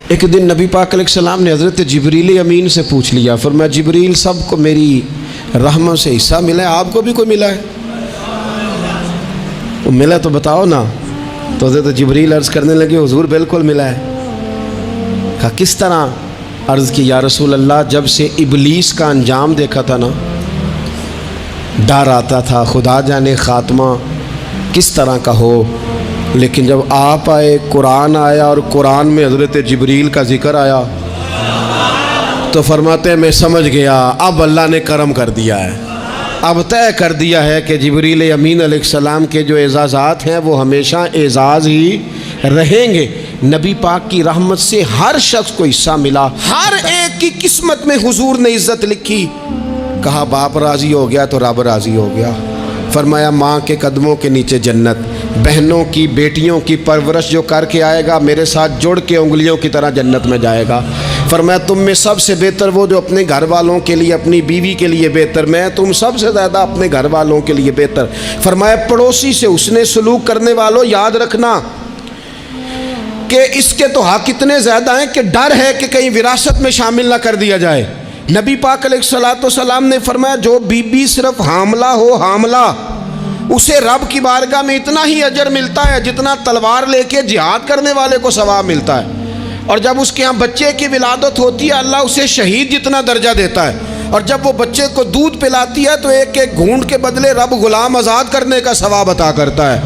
ایک دن نبی پاک علیہ السلام نے حضرت جبریل امین سے پوچھ لیا، فرمایا جبریل سب کو میری رحمت سے حصہ ملا ہے، آپ کو بھی کوئی ملا ہے؟ وہ ملا تو بتاؤ نا۔ تو حضرت جبریل عرض کرنے لگے حضور بالکل ملا ہے۔ کہا کس طرح؟ عرض کی یا رسول اللہ جب سے ابلیس کا انجام دیکھا تھا نا، ڈر آتا تھا خدا جانے خاتمہ کس طرح کا ہو، لیکن جب آپ آئے، قرآن آیا اور قرآن میں حضرت جبریل کا ذکر آیا تو فرماتے ہیں میں سمجھ گیا اب اللہ نے کرم کر دیا ہے، اب طے کر دیا ہے کہ جبریل امین علیہ السلام کے جو اعزازات ہیں وہ ہمیشہ اعزاز ہی رہیں گے۔ نبی پاک کی رحمت سے ہر شخص کو حصہ ملا، ہر ایک کی قسمت میں حضور نے عزت لکھی۔ کہا باپ راضی ہو گیا تو رب راضی ہو گیا۔ فرمایا ماں کے قدموں کے نیچے جنت، بہنوں کی بیٹیوں کی پرورش جو کر کے آئے گا میرے ساتھ جڑ کے انگلیوں کی طرح جنت میں جائے گا۔ فرمایا تم میں سب سے بہتر وہ جو اپنے گھر والوں کے لیے، اپنی بیوی کے لیے بہتر، میں تم سب سے زیادہ اپنے گھر والوں کے لیے بہتر۔ فرمایا پڑوسی سے حسن سلوک کرنے والوں یاد رکھنا کہ اس کے تو حق اتنے زیادہ ہیں کہ ڈر ہے کہ کہیں وراثت میں شامل نہ کر دیا جائے۔ نبی پاک علیہ السلام نے فرمایا جو بی بی صرف حاملہ ہو، حاملہ، اسے رب کی بارگاہ میں اتنا ہی اجر ملتا ہے جتنا تلوار لے کے جہاد کرنے والے کو ثواب ملتا ہے، اور جب اس کے ہاں بچے کی ولادت ہوتی ہے اللہ اسے شہید جتنا درجہ دیتا ہے، اور جب وہ بچے کو دودھ پلاتی ہے تو ایک ایک گھونٹ کے بدلے رب غلام آزاد کرنے کا ثواب عطا کرتا ہے۔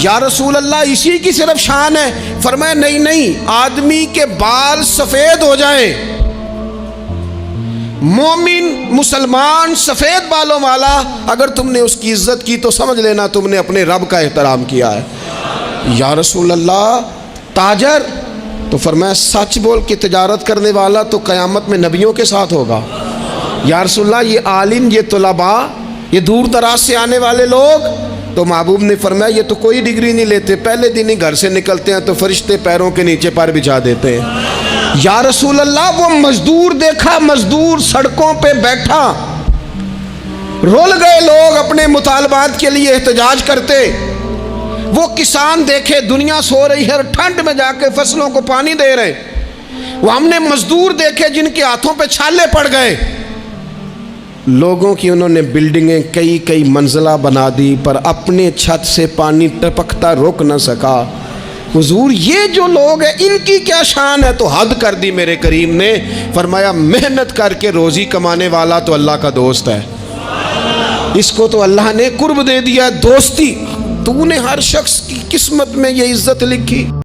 یا رسول اللہ اسی کی صرف شان ہے؟ فرمایا نہیں، آدمی کے بال سفید ہو جائیں، مومن مسلمان سفید بالوں والا، اگر تم نے اس کی عزت کی تو سمجھ لینا تم نے اپنے رب کا احترام کیا ہے۔ یا رسول اللہ تاجر؟ تو فرمایا سچ بول کے تجارت کرنے والا تو قیامت میں نبیوں کے ساتھ ہوگا۔ یا رسول اللہ یہ عالم، یہ طلباء، یہ دور دراز سے آنے والے لوگ؟ تو محبوب نے فرمایا یہ تو کوئی ڈگری نہیں لیتے، پہلے دن ہی گھر سے نکلتے ہیں تو فرشتے پیروں کے نیچے پر بچھا دیتے ہیں۔ یا رسول اللہ وہ مزدور دیکھا، مزدور سڑکوں پہ بیٹھا، رول گئے لوگ اپنے مطالبات کے لیے احتجاج کرتے۔ وہ کسان دیکھے دنیا سو رہی ہے اور ٹھنڈ میں جا کے فصلوں کو پانی دے رہے۔ وہ ہم نے مزدور دیکھے جن کے ہاتھوں پہ چھالے پڑ گئے۔ لوگوں کی انہوں نے بلڈنگیں کئی منزلہ بنا دی پر اپنے چھت سے پانی ٹپکتا روک نہ سکا۔ حضور یہ جو لوگ ہیں ان کی کیا شان ہے؟ تو حد کر دی میرے کریم نے، فرمایا محنت کر کے روزی کمانے والا تو اللہ کا دوست ہے، اس کو تو اللہ نے قرب دے دیا دوستی۔ تو نے ہر شخص کی قسمت میں یہ عزت لکھی۔